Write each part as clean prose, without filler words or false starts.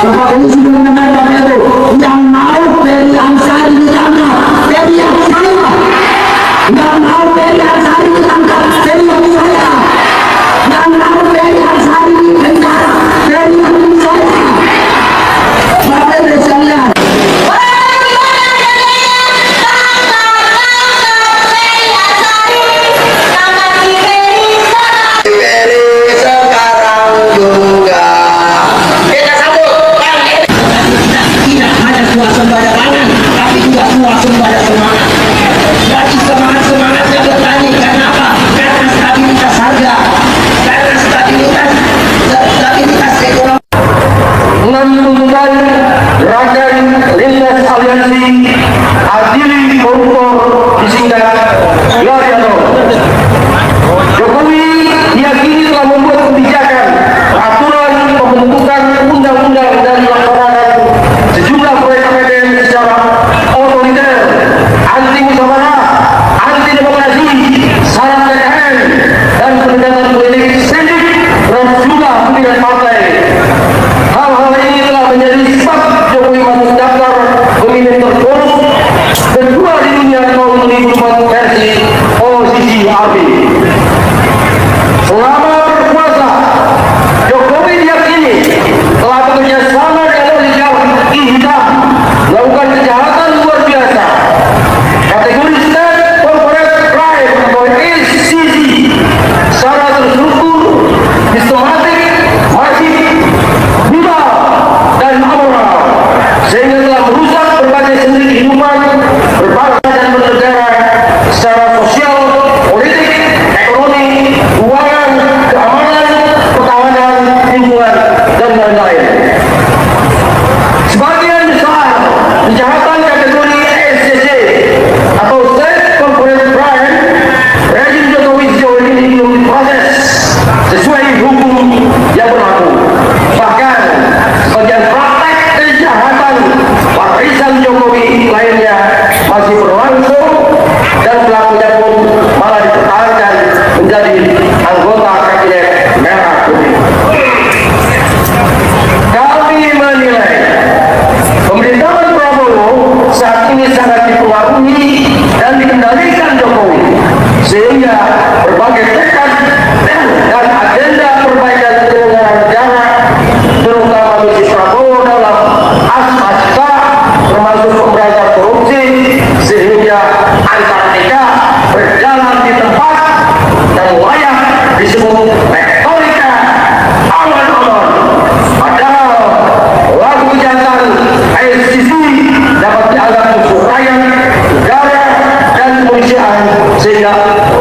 Bapak Ibu sudah mendengar Bapak Ibu, yang mau Ferry Amsari ditangkap, Ferry saya. Yang mau Ferry Amsari ditangkap, Ferry saya. Yang mau Ferry Amsari dipenjara, Ferry saya. Bapak Ibu sekalian, swasembada pangan, tapi juga swasembada semangat. Jadi semangat-semangatnya bertani karena apa? Karena stabilitas harga, karena stabilitas ekonomi. Menentukan Rakan Lintas Aliansi Adili Koruptor disingkat Yariano. Jokowi diyakini telah membuat kebijakan aturan pembentukan undang-undang dan melaksanakan sejumlah proyek APBN secara otoriter, anti musyawarah, anti demokrasi, syarat PKN, dan pendekatan politik sendik terhadap sejumlah pimpinan partai. Hal-hal ini telah menjadi sebab Jokowi masuk daftar pemimpin terburuk kedua di dunia tahun 2004 versi OCCRP. Selama berkuasa, Jokowi diyakini telah bekerja sama dengan oligarki hitam melakukan kejahatan luar biasa. Kategori State Corporate Crime atau SCC secara terstruktur, sistematik, masif, brutal, dan amoral, sehingga telah merusak berbagai sendi kehidupan berbangsa dan bernegara secara sosial, politik, ekonomi, keuangan, keamanan, pertahanan, lingkungan, dan lain-lain. Sebagian besar kejahatan kategori SCC atau State Corporate Crime, rezim Jokowi sejauh ini belum diproses sesuai hukum yang berlaku. Bahkan sebagian praktek kejahatan warisan Jokowi lainnya masih berlangsung dan pelakunya pun malah dipertahankan menjadi anggota kabinet merah putih. Kami menilai pemerintahan Prabowo saat ini sangat dipengaruhi dan dikendalikan Jokowi, sehingga berbagai tekad dan agenda perbaikan penyelenggaraan negara, terutama misi Prabowo dalam aspek termasuk pemberantasan korupsi, sehingga Antartika berjalan di tempat dan layak disebut tektonika aman-aman. Padahal lagu jantan SCC dapat dianggap musuh rakyat, negara, dan kemanusiaan, sehingga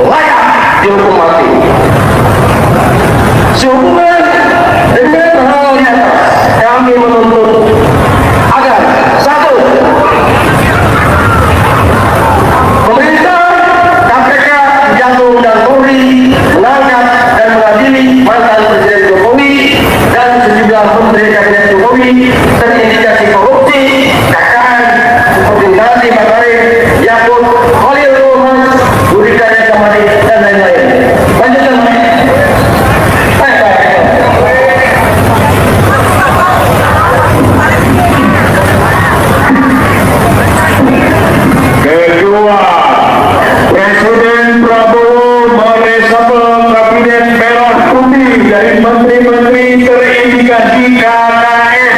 layak dihukum mati. Sehubungan dengan hal di atas, kami menuntut agar satu, pemerintah KPK, Kejaksaan dan Polri mengangkat dan mengadili mantan Presiden Jokowi dan sejumlah menteri kabinet Jokowi terindikasi korupsi, KKN seperti Nadiem Makarim, Yakut, Khalil Romas, Budi Karya Samadi, dan lain-lain. Lanjutkan. Kedua, Presiden Prabowo meresapel kabinet merah putih dari menteri-menteri terindikasi KKN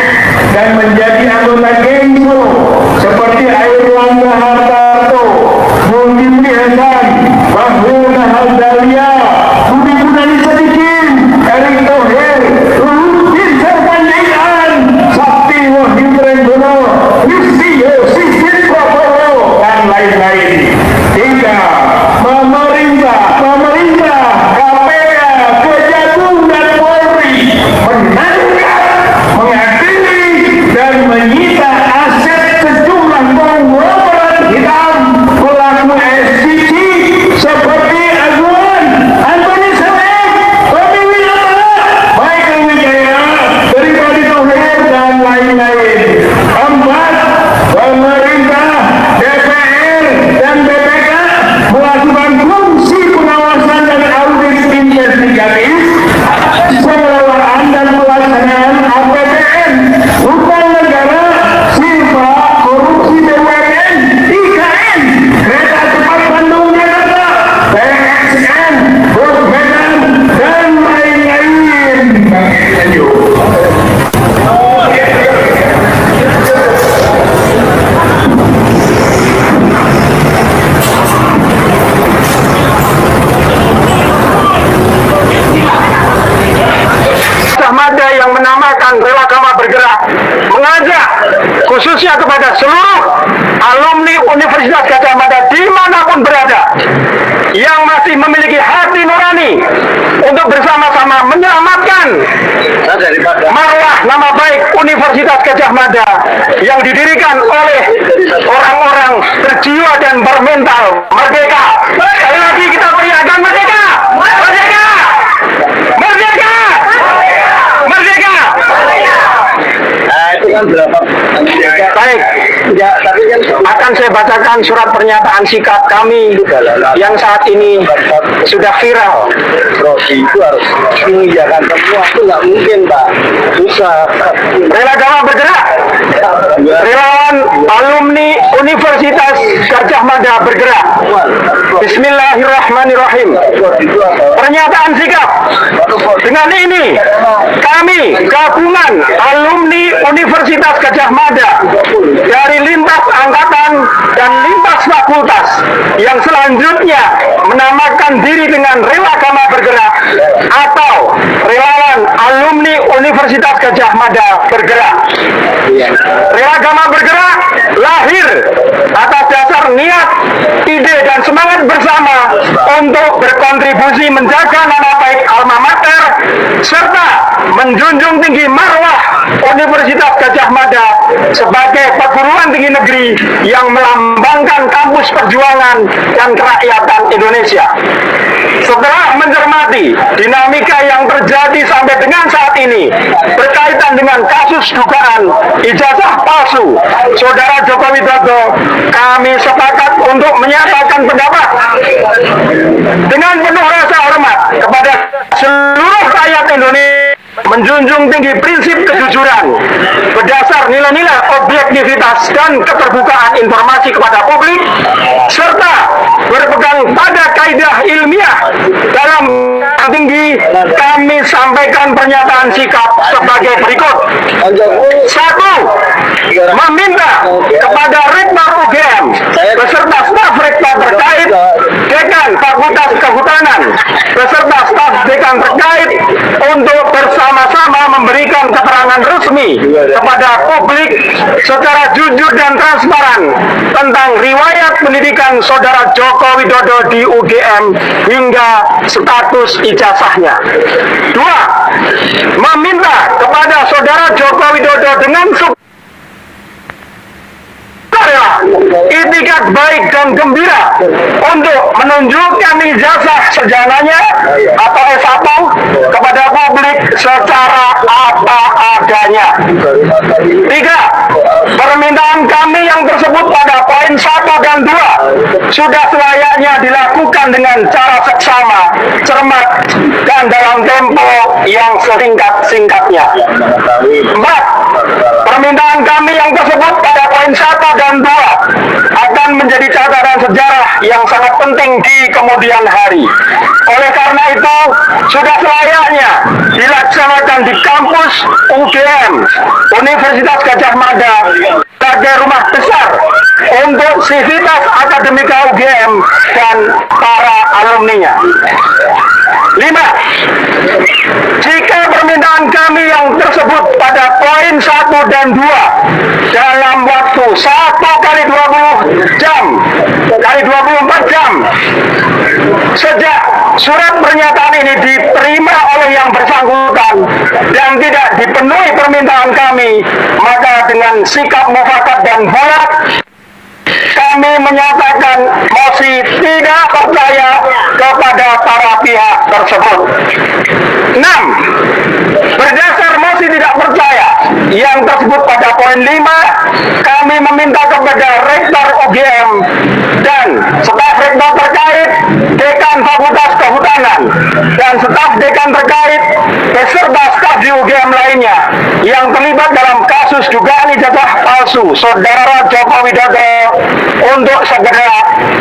dan menjadi anggota Gengso seperti Airlangga Hartarto, Zulkifli Hasan, Bahlil Nahardaya, Budi Gunadi Sadikin, Erick Thohir, Luhut Sarpanjaitan, Sakti Wahyudrendono, Listio Sigit Prabowo, dan lain-lain. Tiga, pemerintah, KPK, Kejaksaan dan Polri menangkap, mengadili, dan Bergerak mengajak khususnya kepada seluruh alumni Universitas Gadjah Mada dimanapun berada yang masih memiliki hati nurani untuk bersama-sama menyelamatkan marwah nama baik Universitas Gadjah Mada yang didirikan oleh orang-orang berjiwa dan bermental merdeka. Sekali lagi kita teriakkan merdeka! Merdeka! Merdeka! Merdeka! Itu kan berapa? Baik, akan saya bacakan surat pernyataan sikap kami yang saat ini sudah viral. Prodi itu harus mengiyakan semua, itu nggak mungkin Pak, susah. Rela Gama Bergerak, relawan alumni Universitas Gadjah Mada bergerak. Bismillahirrahmanirrahim. Pernyataan sikap. Dengan ini kami gabungan alumni Universitas Gadjah Mada dari lintas angkatan dan lintas fakultas yang selanjutnya menamakan diri dengan Rela Gama Bergerak atau relawan alumni Universitas Gadjah Mada bergerak. Rela Gama Bergerak lahir atas dasar niat, ide dan semangat bersama untuk berkontribusi menjaga nama baik alma mater serta menjunjung tinggi marwah Universitas Gadjah Mada sebagai perguruan tinggi negeri yang melambangkan kampus perjuangan dan kerakyatan Indonesia. Setelah mencermati dinamika yang terjadi sampai dengan saat ini berkaitan dengan kasus dugaan ijazah palsu Saudara Joko Widodo, kami sepakat untuk menyatakan pendapat dengan penuh rasa hormat kepada seluruh rakyat Indonesia, menjunjung tinggi prinsip kejujuran berdasar nilai-nilai objektivitas dan keterbukaan informasi kepada publik serta berpegang pada kaidah ilmiah. Dalam tinggi kami sampaikan pernyataan sikap sebagai berikut. 1. Meminta kepada Rektor UGM beserta staf rektor terkait, dekan Fakultas Kehutanan beserta staf dekan terkait untuk bersama-sama memberikan keterangan resmi kepada publik secara jujur dan transparan tentang riwayat pendidikan Saudara Joko Widodo di UGM hingga status ijazahnya. 2. Meminta kepada Saudara Joko Widodo dengan itikat baik dan gembira untuk menunjukkan ijazah sarjananya atau S1 kepada publik secara apa adanya. 3. Permintaan kami yang tersebut pada poin 1 dan 2 sudah selayaknya dilakukan dengan cara seksama, cermat, dan dalam tempo yang sesingkat-singkatnya. 4. Permintaan kami yang tersebut pada poin 1 dan 2 akan menjadi catatan sejarah yang sangat penting di kemudian hari. Oleh karena itu, sudah selayaknya dilaksanakan di kampus UGM, Universitas Gadjah Mada, sebagai rumah besar untuk sivitas akademika UGM dan para alumninya. 5. Jika permintaan kami yang tersebut pada poin 1 dan 2 dalam waktu 1 kali 20 jam kali 24 jam sejak surat pernyataan ini diterima oleh yang bersangkutan dan tidak dipenuhi permintaan kami, maka dengan sikap mufakat dan bulat kami menyatakan mosi tidak percaya kepada para pihak tersebut. 6. Berdasar mosi tidak percaya yang tersebut pada poin 5, kami meminta kepada Rektor UGM dan staf rektor terkait, dekan Fakultas Kehutanan, dan staf dekan terkait beserta staf di UGM lainnya yang terlibat dalam kasus dugaan ijazah palsu Saudara Joko Widodo untuk segera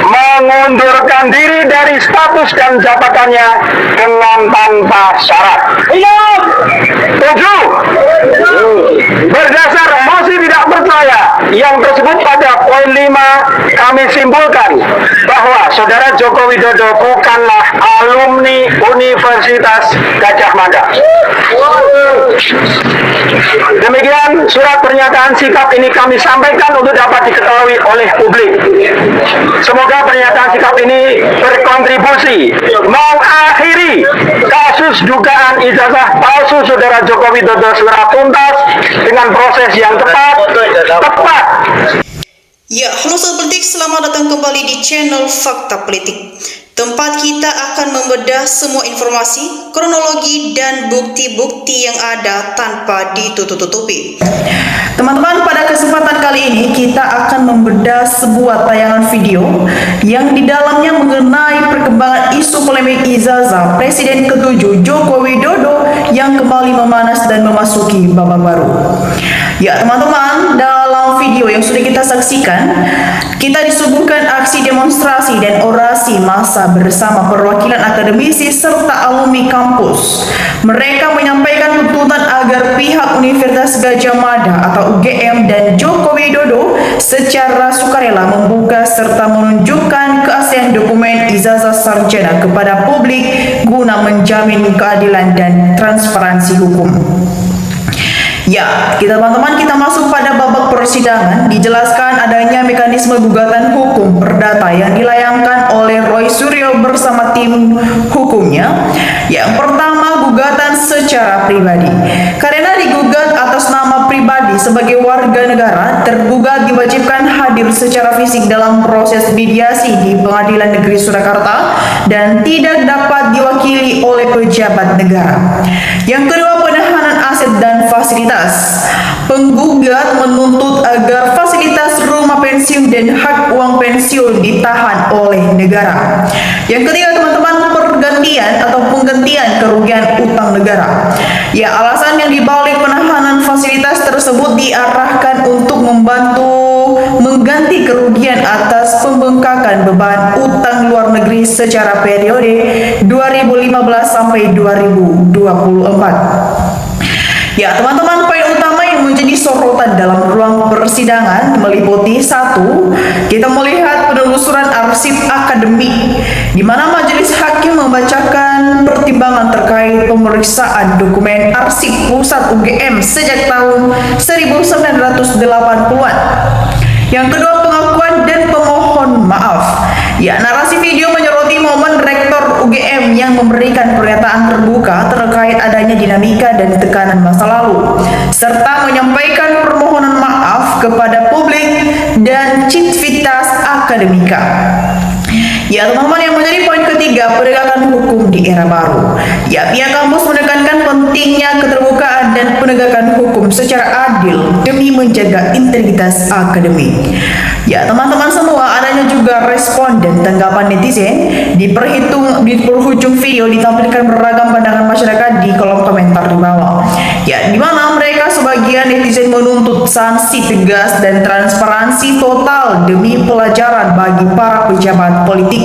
mengundurkan diri dari status dan jabatannya dengan tanpa syarat. 7. Berdasar mosi tidak percaya yang tersebut pada poin 5 kami simpulkan bahwa Saudara Joko Widodo bukanlah alumni Universitas Gadjah Mada. Demikian surat pernyataan sikap ini kami sampaikan untuk dapat diketahui oleh publik. Semoga pernyataan sikap ini berkontribusi mengakhiri kasus dugaan ijazah palsu Saudara Joko Widodo secara tuntas dengan proses yang tepat. Ya, halo Sobat Politik, selamat datang kembali di channel Fakta Politik. Tempat kita akan membedah semua informasi, kronologi, dan bukti-bukti yang ada tanpa ditutup-tutupi. Teman-teman, pada kesempatan kali ini kita akan membedah sebuah tayangan video yang di dalamnya mengenai perkembangan isu polemik ijazah Presiden ke-7 Joko Widodo yang kembali memanas dan memasuki babak baru. Ya teman-teman, dalam video yang sudah kita saksikan, kita disuguhkan aksi demonstrasi dan orasi massa bersama perwakilan akademisi serta alumni kampus. Mereka menyampaikan tuntutan agar pihak Universitas Gadjah Mada atau UGM dan Joko Widodo secara sukarela membuka serta menunjukkan keaslian dokumen ijazah sarjana kepada publik guna menjamin keadilan dan transparansi hukum. Ya, teman-teman, kita masuk pada babak persidangan. Dijelaskan adanya mekanisme gugatan hukum perdata yang dilayangkan oleh Roy Suryo bersama tim hukumnya. Yang pertama, gugatan secara pribadi. Karena digugat atas nama pribadi sebagai warga negara, tergugat diwajibkan hadir secara fisik dalam proses mediasi di Pengadilan Negeri Surakarta dan tidak dapat diwakili oleh pejabat negara. Yang kedua, penahanan aset dan fasilitas. Penggugat menuntut agar fasilitas rumah pensiun dan hak uang pensiun ditahan oleh negara. Yang ketiga, teman-teman, pergantian atau penggantian kerugian utang negara. Ya, alasan yang dibalik penahanan fasilitas tersebut diarahkan untuk membantu mengganti kerugian atas pembengkakan beban utang luar negeri secara periode 2015 sampai 2024. Ya teman-teman, poin utama yang menjadi sorotan dalam ruang persidangan meliputi: satu, kita melihat penelusuran arsip akademik, di mana majelis hakim membacakan pertimbangan terkait pemeriksaan dokumen arsip pusat UGM sejak tahun 1980-an. Yang kedua, pengakuan dan pemohon maaf. Ya, narasi video menyoroti momen Rektor UGM yang memberikan pernyataan terbuka terkait adanya dinamika dan tekanan masa lalu, serta menyampaikan permohonan maaf kepada publik dan civitas akademika. Ya teman-teman, yang menjadi poin ketiga, penegakan hukum di era baru. Ya, pihak kampus menekankan pentingnya keterbukaan dan penegakan hukum secara adil demi menjaga integritas akademik. Ya teman-teman semua, adanya juga respon dan tanggapan netizen. Di penghujung video ditampilkan beragam pandangan masyarakat di kolom komentar di bawah. Ya, di mana mereka sebagian netizen menuntut sanksi tegas dan transparansi total demi pelajaran bagi para pejabat politik.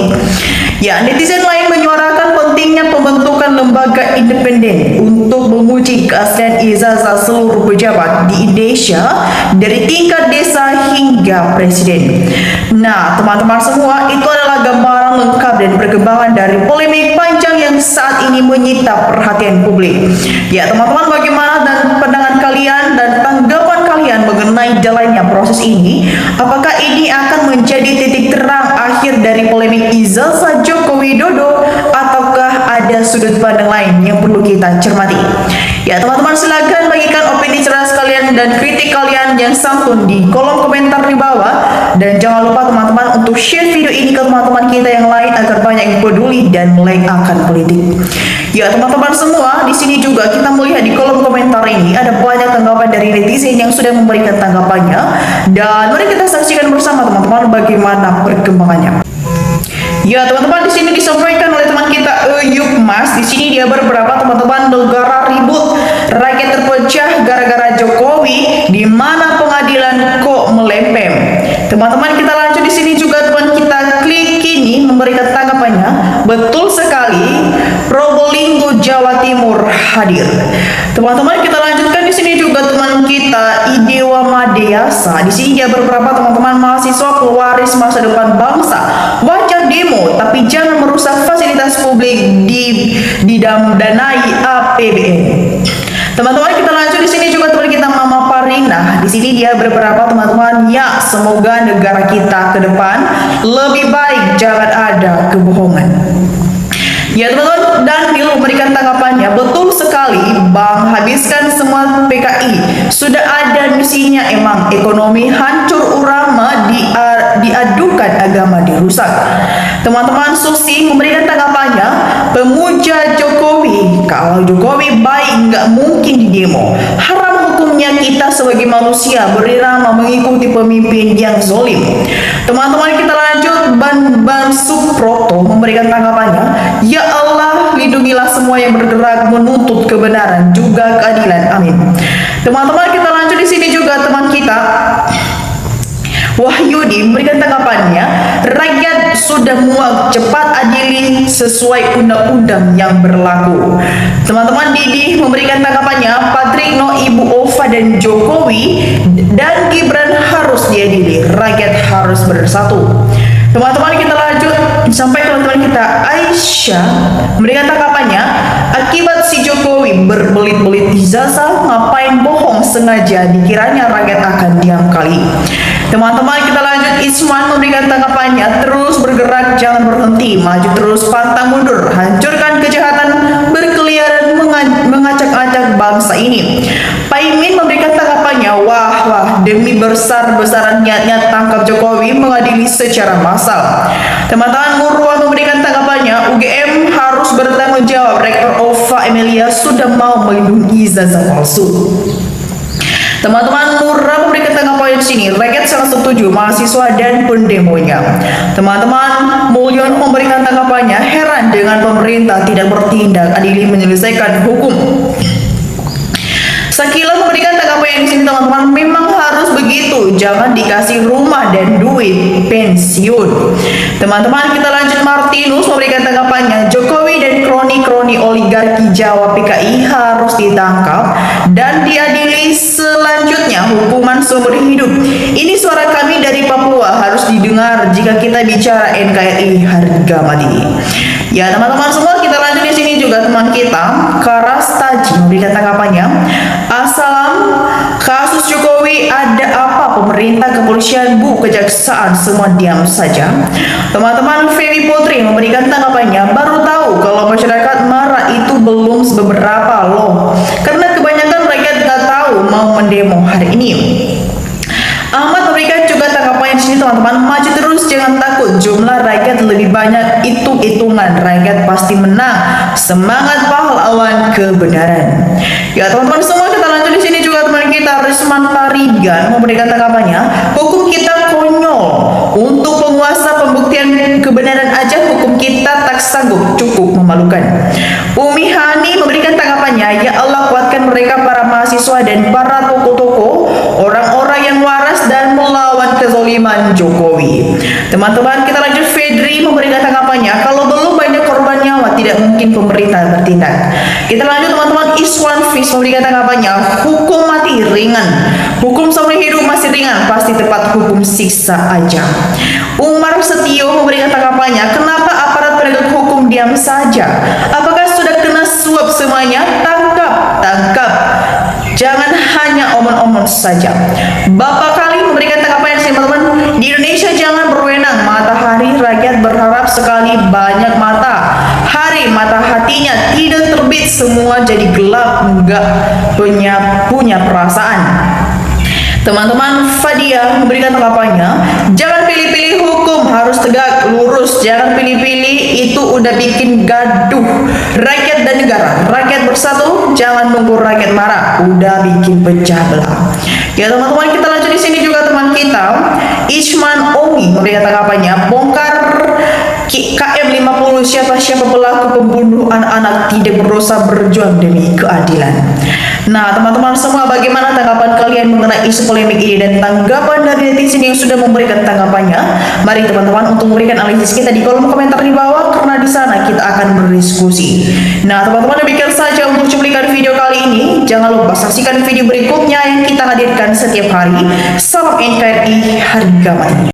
Ya, netizen lain menyuarakan pentingnya pembentukan lembaga independen untuk menguji keaslian ijazah seluruh pejabat di Indonesia dari tingkat desa hingga presiden. Nah, teman-teman semua, itu adalah gambaran lengkap dan perkembangan dari polemik panjang yang saat ini menyita perhatian publik. Ya, teman-teman, bagaimana dan pandangan kalian dan tanggapan kalian mengenai jalannya proses ini? Apakah ini akan menjadi titik terang akhir dari polemik ijazah Joko Widodo, ataukah ada sudut pandang lain yang perlu kita cermati? Ya teman-teman, silakan bagikan opini cerdas kalian dan kritik kalian yang santun di kolom komentar di bawah, dan jangan lupa teman-teman untuk share video ini ke teman-teman kita yang lain agar banyak yang peduli dan melek akan politik. Ya teman-teman semua, di sini juga kita melihat di kolom komentar ini ada banyak tanggapan dari netizen yang sudah memberikan tanggapannya, dan mari kita saksikan bersama teman-teman bagaimana perkembangannya. Ya teman-teman, di sini disampaikan oleh teman kita Eyuk Mas. Di sini dia beberapa teman-teman, negara ribut, rakyat terpecah gara-gara Jokowi, di mana pengadilan kok melempem. Teman-teman, kita lanjut. Di sini juga teman kita Klik Kini memberikan tanggapannya. Betul sekali, Probolinggo Jawa Timur hadir. Teman-teman, kita lanjutkan. Di sini juga teman kita Idewa Made biasa. Di sini dia beberapa teman-teman mahasiswa pewaris masa depan bangsa. Wajar demo, tapi jangan merusak fasilitas publik didanai APBN. Teman-teman, kita lanjut di sini juga teman kita Mama Parina. Di sini dia beberapa teman-teman, ya semoga negara kita ke depan lebih baik, jangan ada kebohongan. Ya teman-teman, Daniel memberikan tanggapannya, betul sekali Bang, habiskan semua PKI, sudah ada misinya emang, ekonomi hancur urama diadukan agama dirusak. Teman-teman, Susi memberikan tanggapannya, pemuja Jokowi, kalau Jokowi baik nggak mungkin di demo, haram hukumnya kita sebagai manusia berirama mengikuti pemimpin yang zolim. Teman-teman, kita lanjut, Ban Suproto memberikan tanggapannya, ya Allah, lindungilah semua yang bergerak menuntut kebenaran juga keadilan. Amin. Teman-teman, kita lanjut di sini juga teman kita Wahyudi memberikan tanggapannya, rakyat sudah muak, cepat adili sesuai undang-undang yang berlaku. Teman-teman, Didi memberikan tanggapannya, Patrikno, Ibu Ova dan Jokowi dan Gibran harus diadili, rakyat harus bersatu. Teman-teman, kita lanjut sampai teman-teman kita Aisyah memberikan tanggapannya, akibat si Jokowi berbelit-belit ijazah, ngapain bohong sengaja, dikiranya rakyat akan diam kali. Teman-teman, kita lanjut, Isman memberikan tanggapannya, terus bergerak jangan berhenti, maju terus pantang mundur, hancurkan kejahatan berkeliaran mengacak-acak bangsa ini. Paimin memberikan tanggapannya, wah demi besar-besaran niatnya tangkap Jokowi mengadili secara massal. Teman-teman, Murwa memberikan tanggapannya, UGM harus bertanggung jawab, Rektor Ova Emilia sudah mau melindungi ijazah palsu. Teman-teman, Murra memberikan tanggapan di sini, rakyat sangat setuju mahasiswa dan pendemonya. Teman-teman, Mulyono memberikan tanggapannya, heran dengan pemerintah tidak bertindak adil menyelesaikan hukum. Sakila memberikan tanggapan di sini, teman-teman, memang harus begitu, jangan dikasih rumah dan duit pensiun. Teman-teman, kita lanjut, Martinus memberikan tanggapannya, Jokowi dan kroni-kroni oligarki Jawa PKI harus ditangkap dan diadili, selanjutnya hukuman seumur hidup. Ini suara kami dari Papua harus didengar jika kita bicara NKRI harga mati. Ya teman-teman semua, kita lanjut di sini juga teman kita Karas Taji memberikan tanggapannya, assalam, kasus Jokowi ada apa, pemerintah, kepolisian, Bu, kejaksaan semua diam saja. Teman-teman, Feby Putri memberikan tanggapannya, baru tahu kalau masyarakat marah itu belum beberapa loh, karena kebanyakan rakyat nggak tahu mau mendemo hari ini. Ahmad memberikan juga tanggapan di sini, teman-teman, maju terus jangan takut, jumlah rakyat lebih banyak, hitung-hitungan rakyat pasti menang, semangat pahlawan kebenaran. Ya teman-teman semua, kita lanjut di sini juga teman kita Risman Parigan memberikan tanggapannya, hukum kita konyol, untuk penguasa pembuktian kebenaran aja hukum kita tak sanggup, cukup memalukan. Umi Hani memberikan tanggapannya, ya Allah kuatkan mereka para mahasiswa dan para tokoh-tokoh, orang-orang yang waras dan melawan kezaliman Jokowi. Teman-teman, kita lanjut, Fedri memberikan tanggapannya, kalau belum banyak korban nyawa tidak mungkin pemerintah bertindak. Kita lanjut teman-teman, Iswan Fis memberikan tanggapannya, hukum mati ringan, hukum seumur hidup masih ringan, pasti tepat hukum siksa aja. Umar Setio memberikan tanggapannya, kenapa aparat penegak hukum diam saja, apakah sudah kena suap semuanya? Tangkap, jangan hanya omong-omong saja. Bapak Kali memberikan tanggapan yang teman-teman, di Indonesia jangan berwenang, matahari rakyat berharap sekali banyak mata hari, mata hatinya tidak terbit, semua jadi gelap, enggak punya perasaan. Teman-teman, Fadia memberikan tanggapannya, jangan pilih-pilih hukum, harus tegak lurus, jangan pilih-pilih, itu udah bikin gaduh rakyat dan negara. Rakyat bersatu, jangan nunggu rakyat marah, udah bikin pecah belah. Ya teman-teman, kita lanjut di sini juga teman kita Isman Omi memberikan tanggapannya, bongkar KM50, siapa-siapa pelaku pembunuh anak-anak tidak berdosa berjuang demi keadilan. Nah, teman-teman semua, bagaimana tanggapan kalian mengenai isu polemik ini dan tanggapan dari netizen yang sudah memberikan tanggapannya? Mari teman-teman untuk memberikan analisis kita di kolom komentar di bawah, karena di sana kita akan berdiskusi. Nah, teman-teman, demikian saja untuk cuplikan video kali ini. Jangan lupa saksikan video berikutnya yang kita hadirkan setiap hari. Salam NKRI, harga mati.